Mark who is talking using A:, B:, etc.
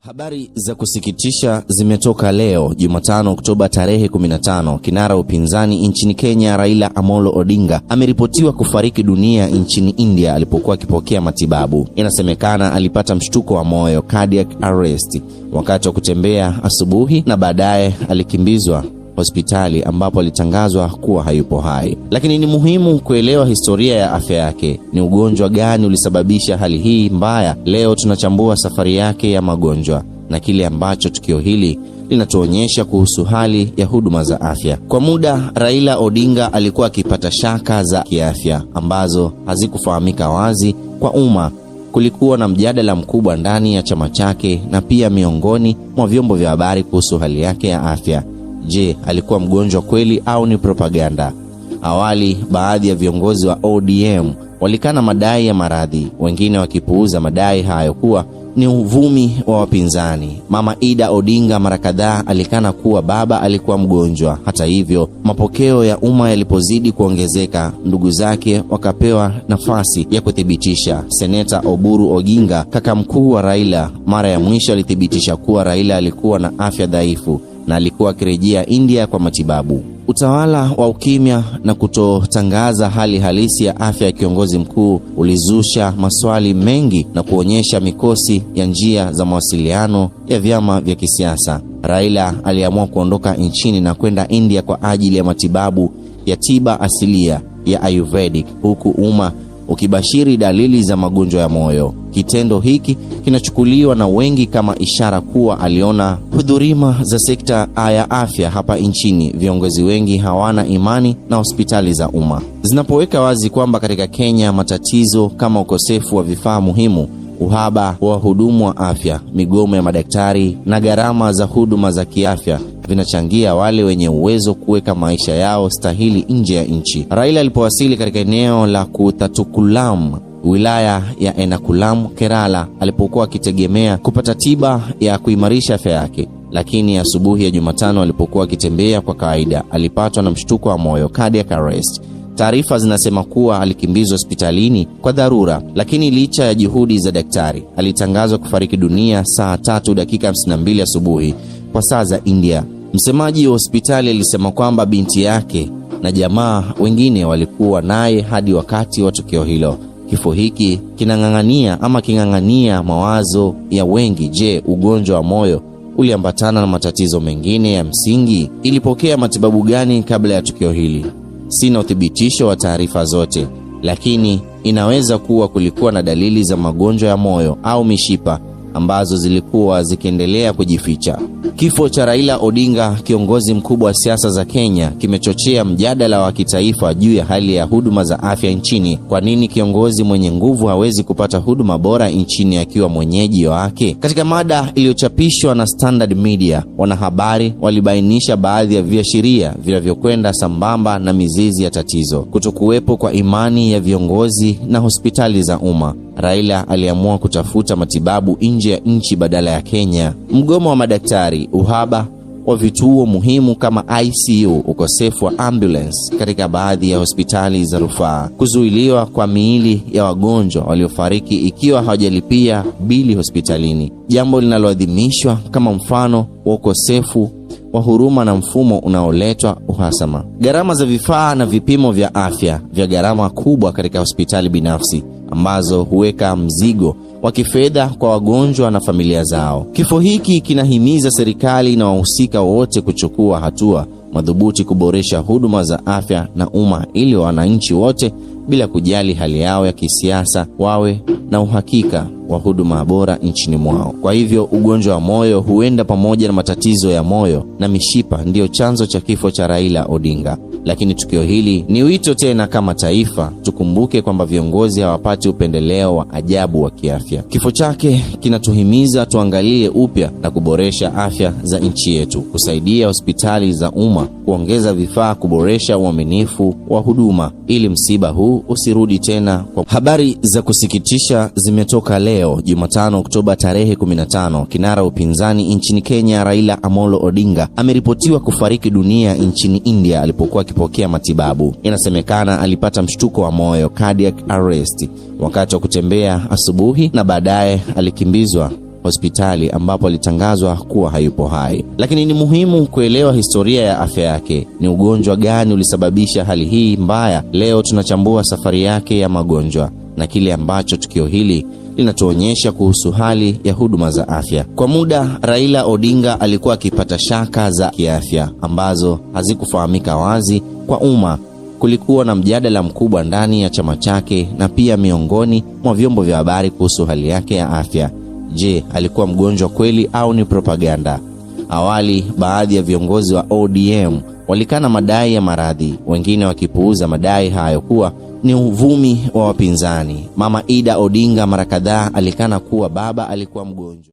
A: Habari za kusikitisha zimetoka leo Jumatano Oktoba tarehe 15. Kinara upinzani nchini Kenya Raila Amolo Odinga ameripotiwa kufariki dunia nchini India alipokuwa akipokea matibabu. Inasemekana alipata mshtuko wa moyo, cardiac arrest, wakati wa kutembea asubuhi na baadaye alikimbizwa hospitali ambapo alitangazwa kuwa hayupo hai. Lakini ni muhimu kuelewa historia ya afya yake. Ni ugonjwa gani ulisababisha hali hii mbaya? Leo tunachambua safari yake ya magonjwa na kile ambacho tukio hili linatuonyesha kuhusu hali ya huduma za afya. Kwa muda Raila Odinga alikuwa akipata shaka za kiafya ambazo hazikufahamika wazi kwa umma. Kulikuwa na mjadala mkubwa ndani ya chama chake na pia miongoni mwa vyombo vya habari kuhusu hali yake ya afya. Je, alikuwa mgonjwa kweli au ni propaganda? Awali, baadhi ya viongozi wa ODM walikana madai ya maradhi, wengine wakipuuza madai hayo kuwa ni uvumi wa wapinzani. Mama Ida Odinga mara kadhaa alikana kuwa baba alikuwa mgonjwa. Hata hivyo, mapokeo ya umma yalipozidi kuongezeka, ndugu zake wakapewa nafasi ya kuthibitisha. Seneta Oburu Oginga, kaka mkuu wa Raila, mara ya mwisho alithibitisha kuwa Raila alikuwa na afya dhaifu na alikuwa akirejea India kwa matibabu. Utawala wa ukimya na kutotangaza hali halisi ya afya ya kiongozi mkuu ulizusha maswali mengi na kuonyesha mikosi ya njia za mawasiliano ya vyama vya kisiasa. Raila aliamua kuondoka nchini na kwenda India kwa ajili ya matibabu ya tiba asilia ya Ayurvedic, huku umma ukibashiri dalili za magonjwa ya moyo. Kitendo hiki kinachukuliwa na wengi kama ishara kuwa aliona huduma za sekta ya afya hapa nchini. Viongozi wengi hawana imani na hospitali za umma zinapoweka wazi kwamba katika Kenya matatizo kama ukosefu wa vifaa muhimu, uhaba wa wahudumu wa afya, migomo ya madaktari na gharama za huduma za kiafya vinachangia wale wenye uwezo kuweka maisha yao stahili nje ya nchi. Raila alipowasili katika eneo la Kutatukulam, wilaya ya Ernakulam, Kerala, alipokuwa akitegemea kupata tiba ya kuimarisha afya yake, lakini asubuhi ya Jumatano alipokuwa akitembea kwa kawaida alipatwa na mshtuko wa moyo, cardiac arrest. Taarifa zinasema kuwa alikimbizwa hospitalini kwa dharura, lakini licha ya juhudi za daktari, alitangazwa kufariki dunia saa 3:52 asubuhi kwa saa za India. Msemaji wa hospitali alisema kwamba binti yake na jamaa wengine walikuwa naye hadi wakati wa tukio hilo. Kifo hiki king'ang'ania mawazo ya wengi. Je, ugonjwa wa moyo uliambatana na matatizo mengine ya msingi? Ilipokea matibabu gani kabla ya tukio hili? Sina uthibitisho wa taarifa zote, lakini inaweza kuwa kulikuwa na dalili za magonjwa ya moyo au mishipa ambazo zilikuwa zikiendelea kujificha. Kifo cha Raila Odinga, kiongozi mkubwa wa siasa za Kenya, kimechochea mjadala wa kitaifa juu ya hali ya huduma za afya nchini. Kwa nini kiongozi mwenye nguvu hawezi kupata huduma bora nchini akiwa mwenyeji wake? Katika mada iliyochapishwa na Standard Media, wanahabari walibainisha baadhi ya viashiria vinavyokwenda sambamba na mizizi ya tatizo: kutokuwepo kwa imani ya viongozi na hospitali za umma. Raila aliamua kutafuta matibabu nje ya nchi badala ya Kenya. Mgomo wa madaktari, uhaba wa vituo muhimu kama ICU, ukosefu wa ambulance katika baadhi ya hospitali za rufaa, kuzuiliwa kwa miili ya wagonjwa waliofariki ikiwa hawajalipia bili hospitalini, jambo linaloadhimishwa kama mfano wa ukosefu wa huruma na mfumo unaoletwa uhasama. Gharama za vifaa na vipimo vya afya vya gharama kubwa katika hospitali binafsi ambazo huweka mzigo wa kifedha kwa wagonjwa na familia zao. Kifo hiki kinahimiza serikali na wahusika wote kuchukua hatua madhubuti kuboresha huduma za afya na umma ili wananchi wote bila kujali hali yao ya kisiasa wawe na uhakika wa huduma bora nchini mwao. Kwa hivyo ugonjwa wa moyo huenda pamoja na matatizo ya moyo na mishipa ndio chanzo cha kifo cha Raila Odinga. Lakini tukio hili ni wito tena kama taifa tukumbuke kwamba viongozi hawapati upendeleo wa ajabu wa kiafya. Kifo chake kinatuhimiza tuangalie upya na kuboresha afya za nchi yetu, kusaidia hospitali za umma, kuongeza vifaa, kuboresha uaminifu wa huduma ili msiba huu usirudi tena. Habari za kusikitisha zimetoka leo Jumatano Oktoba tarehe 15. Kinara upinzani nchini Kenya Raila Amolo Odinga ameripotiwa kufariki dunia nchini India alipokuwa akipokea matibabu. Inasemekana alipata mshtuko wa moyo, cardiac arrest, wakati wa kutembea asubuhi na baadaye alikimbizwa hospitali ambapo alitangazwa kuwa hayupo hai. Lakini ni muhimu kuelewa historia ya afya yake. Ni ugonjwa gani ulisababisha hali hii mbaya? Leo tunachambua safari yake ya magonjwa na kile ambacho tukio hili linatuonyesha kuhusu hali ya huduma za afya. Kwa muda, Raila Odinga alikuwa akipata shaka za kiafya ambazo hazikufahamika wazi kwa umma. Kulikuwa na mjadala mkubwa ndani ya chama chake na pia miongoni mwa vyombo vya habari kuhusu hali yake ya afya. Je, alikuwa mgonjwa kweli au ni propaganda? Awali, baadhi ya viongozi wa ODM walikana madai ya maradhi, wengine wakipuuza madai hayo kuwa ni uvumi wa wapinzani. Mama Ida Odinga mara kadhaa alikana kuwa baba alikuwa mgonjwa.